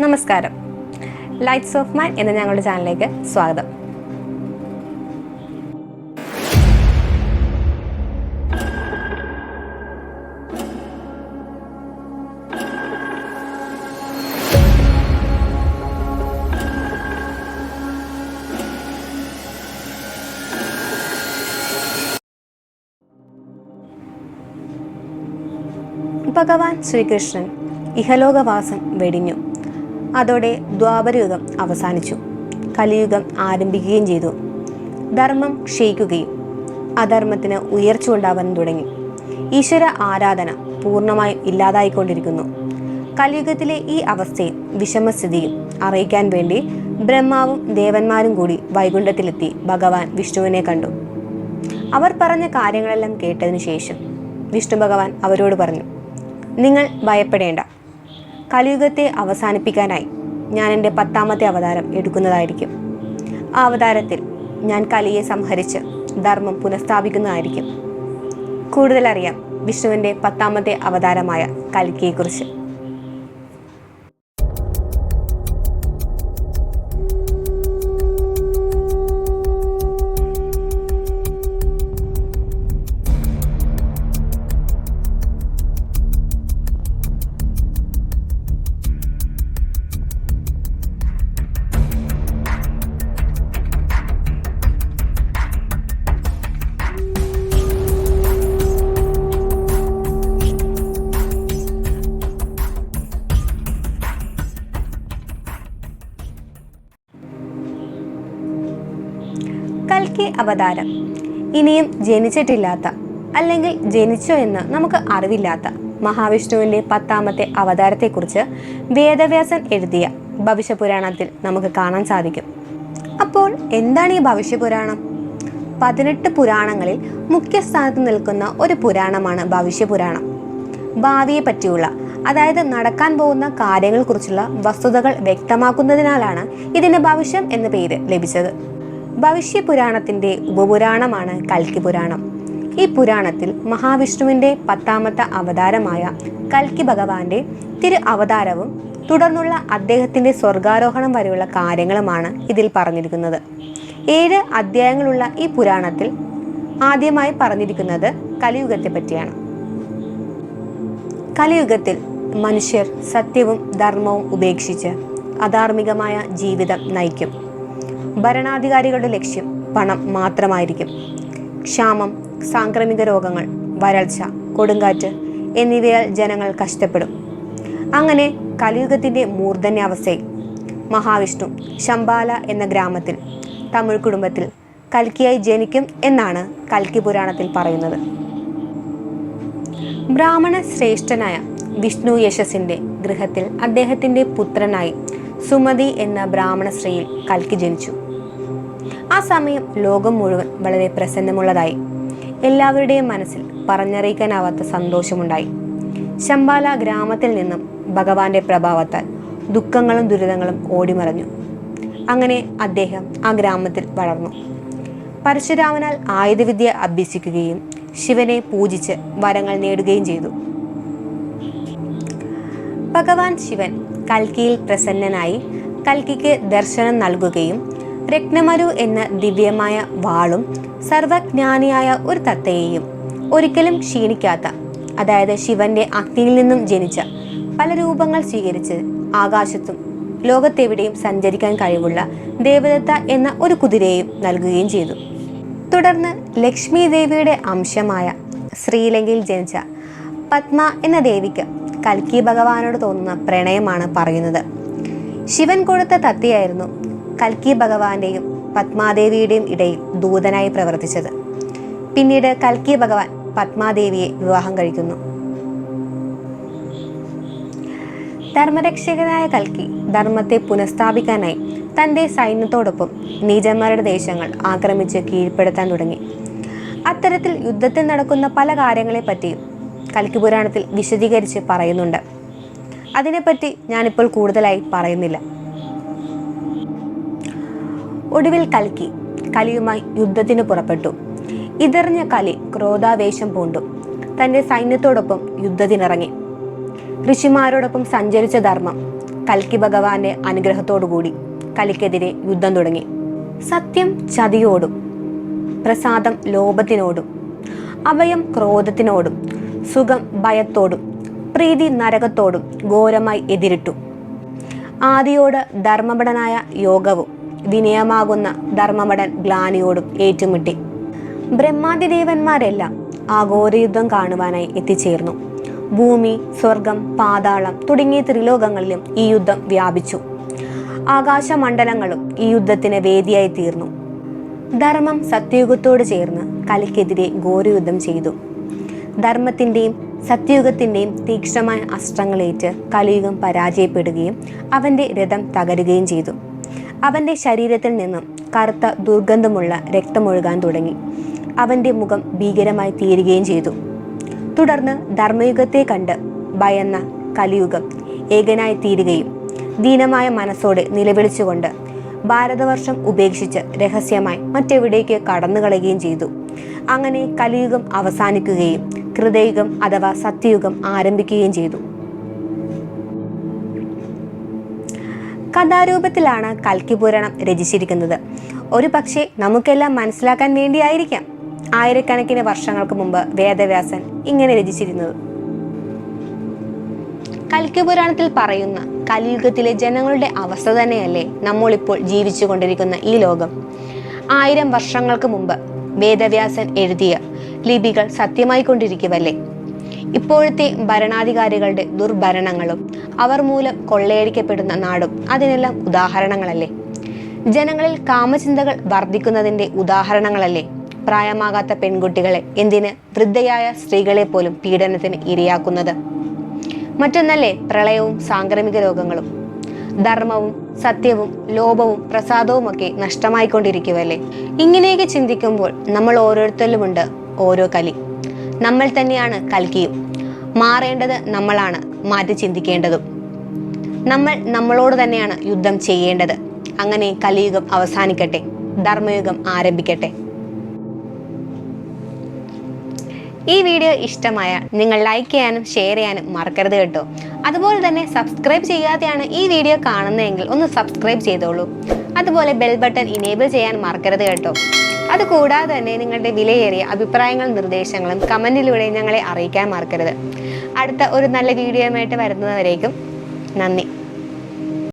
നമസ്കാരം. Lights of mind എന്ന ഞങ്ങളുടെ ചാനലിലേക്ക് സ്വാഗതം. ഭഗവാൻ ശ്രീകൃഷ്ണൻ ഇഹലോകവാസം വെടിഞ്ഞു. അതോടെ ദ്വാപരയുഗം അവസാനിച്ചു. കലിയുഗം ആരംഭിക്കുകയും ചെയ്തു. ധർമ്മം ക്ഷയിക്കുകയും അധർമ്മത്തിന് ഉയർച്ച ഉണ്ടാവാൻ തുടങ്ങി. ഈശ്വര ആരാധന പൂർണ്ണമായും ഇല്ലാതായിക്കൊണ്ടിരിക്കുന്നു. കലിയുഗത്തിലെ ഈ അവസ്ഥയും വിഷമസ്ഥിതിയും അറിയിക്കാൻ വേണ്ടി ബ്രഹ്മാവും ദേവന്മാരും കൂടി വൈകുണ്ഠത്തിലെത്തി ഭഗവാൻ വിഷ്ണുവിനെ കണ്ടു. അവർ പറഞ്ഞ കാര്യങ്ങളെല്ലാം കേട്ടതിനു ശേഷം വിഷ്ണു ഭഗവാൻ അവരോട് പറഞ്ഞു, നിങ്ങൾ ഭയപ്പെടേണ്ട. കലിയുഗത്തെ അവസാനിപ്പിക്കാനായി ഞാൻ എൻ്റെ 10ാമത്തെ അവതാരം എടുക്കുന്നതായിരിക്കും. ആ അവതാരത്തിൽ ഞാൻ കലിയെ സംഹരിച്ച് ധർമ്മം പുനഃസ്ഥാപിക്കുന്നതായിരിക്കും. കൂടുതലറിയാം വിഷ്ണുവിൻ്റെ 10ാമത്തെ അവതാരമായ കൽക്കിയെക്കുറിച്ച്. കൽക്കി അവതാരം ഇനിയും ജനിച്ചിട്ടില്ലാത്ത, അല്ലെങ്കിൽ ജനിച്ചോ എന്ന് നമുക്ക് അറിവില്ലാത്ത മഹാവിഷ്ണുവിൻ്റെ 10ാമത്തെ അവതാരത്തെക്കുറിച്ച് വേദവ്യാസൻ എഴുതിയ ഭവിഷ്യപുരാണത്തിൽ നമുക്ക് കാണാൻ സാധിക്കും. അപ്പോൾ എന്താണ് ഈ ഭവിഷ്യപുരാണം? 18 പുരാണങ്ങളിൽ മുഖ്യസ്ഥാനത്ത് നിൽക്കുന്ന ഒരു പുരാണമാണ് ഭവിഷ്യപുരാണം. ഭാവിയെ പറ്റിയുള്ള, അതായത് നടക്കാൻ പോകുന്ന കാര്യങ്ങളെക്കുറിച്ചുള്ള വസ്തുതകൾ വ്യക്തമാക്കുന്നതിനാലാണ് ഇതിന് ഭവിഷ്യം എന്ന പേര് ലഭിച്ചത്. ഭവിഷ്യപുരാണത്തിൻ്റെ ഉപപുരാണമാണ് കൽക്കി പുരാണം. ഈ പുരാണത്തിൽ മഹാവിഷ്ണുവിൻ്റെ 10ാമത്തെ അവതാരമായ കൽക്കി ഭഗവാന്റെ തിരു അവതാരവും തുടർന്നുള്ള അദ്ദേഹത്തിൻ്റെ സ്വർഗാരോഹണം വരെയുള്ള കാര്യങ്ങളുമാണ് ഇതിൽ പറഞ്ഞിരിക്കുന്നത്. 7 അധ്യായങ്ങളുള്ള ഈ പുരാണത്തിൽ ആദ്യമായി പറഞ്ഞിരിക്കുന്നത് കലിയുഗത്തെ പറ്റിയാണ്. കലിയുഗത്തിൽ മനുഷ്യർ സത്യവും ധർമ്മവും ഉപേക്ഷിച്ച് അധാർമികമായ ജീവിതം നയിക്കും. ഭരണാധികാരികളുടെ ലക്ഷ്യം പണം മാത്രമായിരിക്കും. ക്ഷാമം, സാംക്രമിക രോഗങ്ങൾ, വരൾച്ച, കൊടുങ്കാറ്റ് എന്നിവയാൽ ജനങ്ങൾ കഷ്ടപ്പെടും. അങ്ങനെ കലിയുഗത്തിൻ്റെ മൂർധന്യാവസ്ഥയിൽ മഹാവിഷ്ണു ശംബാല എന്ന ഗ്രാമത്തിൽ തമിഴ് കുടുംബത്തിൽ കൽക്കിയായി ജനിക്കും എന്നാണ് കൽക്കി പുരാണത്തിൽ പറയുന്നത്. ബ്രാഹ്മണ ശ്രേഷ്ഠനായ വിഷ്ണു യശസ്സിൻ്റെ ഗൃഹത്തിൽ അദ്ദേഹത്തിൻ്റെ പുത്രനായി സുമതി എന്ന ബ്രാഹ്മണ സ്ത്രീയിൽ കൽക്കി ജനിച്ചു. ആ സമയം ലോകം മുഴുവൻ വളരെ പ്രസന്നമുള്ളതായി. എല്ലാവരുടെയും മനസ്സിൽ പറഞ്ഞറിയിക്കാനാവാത്ത സന്തോഷമുണ്ടായി. ശംബാല ഗ്രാമത്തിൽ നിന്നും ഭഗവാന്റെ പ്രഭാവത്താൽ ദുഃഖങ്ങളും ദുരിതങ്ങളും ഓടിമറഞ്ഞു. അങ്ങനെ അദ്ദേഹം ആ ഗ്രാമത്തിൽ വളർന്നു. പരശുരാമനാൽ ആയുധവിദ്യ അഭ്യസിക്കുകയും ശിവനെ പൂജിച്ച് വരങ്ങൾ നേടുകയും ചെയ്തു. ഭഗവാൻ ശിവൻ കൽക്കിയിൽ പ്രസന്നനായി കൽക്കിക്ക് ദർശനം നൽകുകയും രത്നമരു എന്ന ദിവ്യമായ വാളും സർവജ്ഞാനിയായ ഒരു തത്തയെയും ഒരിക്കലും ക്ഷീണിക്കാത്ത, അതായത് ശിവന്റെ അഗ്നിയിൽ നിന്നും ജനിച്ച പല രൂപങ്ങൾ സ്വീകരിച്ച് ആകാശത്തും ലോകത്തെവിടെയും സഞ്ചരിക്കാൻ കഴിവുള്ള ദേവദത്ത എന്ന ഒരു കുതിരയെയും നൽകുകയും ചെയ്തു. തുടർന്ന് ലക്ഷ്മി ദേവിയുടെ അംശമായ ശ്രീലങ്കയിൽ ജനിച്ച പത്മ എന്ന ദേവിക്ക് കൽക്കി ഭഗവാനോട് തോന്നുന്ന പ്രണയമാണ് പറയുന്നത്. ശിവൻ കൊടുത്ത തത്തയായിരുന്നു കൽക്കി ഭഗവാന്റെയും പത്മാദേവിയുടെയും ഇടയിൽ ദൂതനായി പ്രവർത്തിച്ചത്. പിന്നീട് കൽക്കി ഭഗവാൻ പത്മാദേവിയെ വിവാഹം കഴിക്കുന്നു. ധർമ്മരക്ഷകനായ കൽക്കി ധർമ്മത്തെ പുനഃസ്ഥാപിക്കാനായി തൻ്റെ സൈന്യത്തോടൊപ്പം നീചന്മാരുടെ ദേശങ്ങൾ ആക്രമിച്ച് കീഴ്പ്പെടുത്താൻ തുടങ്ങി. അത്തരത്തിൽ യുദ്ധത്തിൽ നടക്കുന്ന പല കാര്യങ്ങളെപ്പറ്റിയും കൽക്കി പുരാണത്തിൽ വിശദീകരിച്ച് പറയുന്നുണ്ട്. അതിനെപ്പറ്റി ഞാനിപ്പോൾ കൂടുതലായി പറയുന്നില്ല. ഒടുവിൽ കൽക്കി കലിയുമായി യുദ്ധത്തിന് പുറപ്പെട്ടു. ഇതറിഞ്ഞ കലി ക്രോധാവേശം പൂണ്ടു തൻ്റെ സൈന്യത്തോടൊപ്പം യുദ്ധത്തിനിറങ്ങി. ഋഷിമാരോടൊപ്പം സഞ്ചരിച്ച ധർമ്മം കൽക്കി ഭഗവാന്റെ അനുഗ്രഹത്തോടുകൂടി കലിക്കെതിരെ യുദ്ധം തുടങ്ങി. സത്യം ചതിയോടും, പ്രസാദം ലോഭത്തിനോടും, അഭയം ക്രോധത്തിനോടും, സുഖം ഭയത്തോടും, പ്രീതി നരകത്തോടും ഘോരമായി എതിരിട്ടു. ആദിയോട് ധർമ്മഭടനായ യോഗവും വിനയമാകുന്ന ധർമ്മഭടൻ ഗ്ലാനിയോടും ഏറ്റുമുട്ടി. ബ്രഹ്മാദിദേവന്മാരെല്ലാം ആ ഘോരയുദ്ധം കാണുവാനായി എത്തിച്ചേർന്നു. ഭൂമി, സ്വർഗം, പാതാളം തുടങ്ങിയ ത്രിലോകങ്ങളിലും ഈ യുദ്ധം വ്യാപിച്ചു. ആകാശമണ്ഡലങ്ങളും ഈ യുദ്ധത്തിന് വേദിയായി തീർന്നു. ധർമ്മം സത്യയുഗത്തോട് ചേർന്ന് കലിക്കെതിരെ ഘോരയുദ്ധം ചെയ്തു. ധർമ്മത്തിൻ്റെയും സത്യയുഗത്തിൻ്റെയും തീക്ഷ്ണമായ അസ്ത്രങ്ങളേറ്റ് കലിയുഗം പരാജയപ്പെടുകയും അവൻ്റെ രഥം തകരുകയും ചെയ്തു. അവൻ്റെ ശരീരത്തിൽ നിന്നും കറുത്ത ദുർഗന്ധമുള്ള രക്തമൊഴുകാൻ തുടങ്ങി. അവൻ്റെ മുഖം ഭീകരമായി തീരുകയും ചെയ്തു. തുടർന്ന് ധർമ്മയുഗത്തെ കണ്ട് ഭയന്ന കലിയുഗം ഏകനായി തീരുകയും ദീനമായ മനസ്സോടെ നിലവിളിച്ചുകൊണ്ട് ഭാരതവർഷം ഉപേക്ഷിച്ച് രഹസ്യമായി മറ്റെവിടേക്ക് കടന്നു കളയുകയും ചെയ്തു. അങ്ങനെ കലിയുഗം അവസാനിക്കുകയും കൃതയുഗം അഥവാ സത്യയുഗം ആരംഭിക്കുകയും ചെയ്തു. കഥാരൂപത്തിലാണ് കൽക്കി പുരാണം രചിച്ചിരിക്കുന്നത്. ഒരു പക്ഷേ നമുക്കെല്ലാം മനസ്സിലാക്കാൻ വേണ്ടിയായിരിക്കാം ആയിരക്കണക്കിന് വർഷങ്ങൾക്ക് മുമ്പ് വേദവ്യാസൻ ഇങ്ങനെ രചിച്ചിരുന്നത്. കൽക്കി പുരാണത്തിൽ പറയുന്ന കലിയുഗത്തിലെ ജനങ്ങളുടെ അവസ്ഥ തന്നെയല്ലേ നമ്മളിപ്പോൾ ജീവിച്ചു കൊണ്ടിരിക്കുന്ന ഈ ലോകം. 1000 വർഷങ്ങൾക്ക് മുമ്പ് വേദവ്യാസൻ എഴുതിയ ലിപികൾ സത്യമായി കൊണ്ടിരിക്കുവല്ലേ. ഇപ്പോഴത്തെ ഭരണാധികാരികളുടെ ദുർഭരണങ്ങളും അവർ മൂലം കൊള്ളയടിക്കപ്പെടുന്ന നാടും അതിനെല്ലാം ഉദാഹരണങ്ങളല്ലേ. ജനങ്ങളിൽ കാമചിന്തകൾ വർദ്ധിക്കുന്നതിൻ്റെ ഉദാഹരണങ്ങളല്ലേ പ്രായമാകാത്ത പെൺകുട്ടികളെ, എന്തിന് വൃദ്ധയായ സ്ത്രീകളെ പോലും പീഡനത്തിന് ഇരയാക്കുന്നത്. മറ്റൊന്നല്ലേ പ്രളയവും സാംക്രമിക രോഗങ്ങളും. ധർമ്മവും സത്യവും ലോഭവും പ്രസാദവും ഒക്കെ നഷ്ടമായിക്കൊണ്ടിരിക്കുവല്ലേ. ഇങ്ങനെയൊക്കെ ചിന്തിക്കുമ്പോൾ നമ്മൾ ഓരോരുത്തരിലുമുണ്ട് ഓരോ കലി. നമ്മൾ തന്നെയാണ് കൽക്കിയും. മാറേണ്ടത് നമ്മളാണ്, മാറ്റി ചിന്തിക്കേണ്ടതും. നമ്മൾ നമ്മളോട് തന്നെയാണ് യുദ്ധം ചെയ്യേണ്ടത്. അങ്ങനെ കലിയുഗം അവസാനിക്കട്ടെ, ധർമ്മയുഗം ആരംഭിക്കട്ടെ. ഈ വീഡിയോ ഇഷ്ടമായ നിങ്ങൾ ലൈക്ക് ചെയ്യാനും ഷെയർ ചെയ്യാനും മറക്കരുത് കേട്ടോ. അതുപോലെ തന്നെ സബ്സ്ക്രൈബ് ചെയ്യാതെയാണ് ഈ വീഡിയോ കാണുന്നതെങ്കിൽ ഒന്ന് സബ്സ്ക്രൈബ് ചെയ്തോളൂ. അതുപോലെ ബെൽ ബട്ടൺ ഇനേബിൾ ചെയ്യാൻ മറക്കരുത് കേട്ടോ. അതുകൂടാതെ തന്നെ നിങ്ങളുടെ വിലയേറിയ അഭിപ്രായങ്ങളും നിർദ്ദേശങ്ങളും കമൻറ്റിലൂടെ ഞങ്ങളെ അറിയിക്കാൻ മറക്കരുത്. അടുത്ത ഒരു നല്ല വീഡിയോയുമായിട്ട് വരുന്നതുവരേക്കും നന്ദി.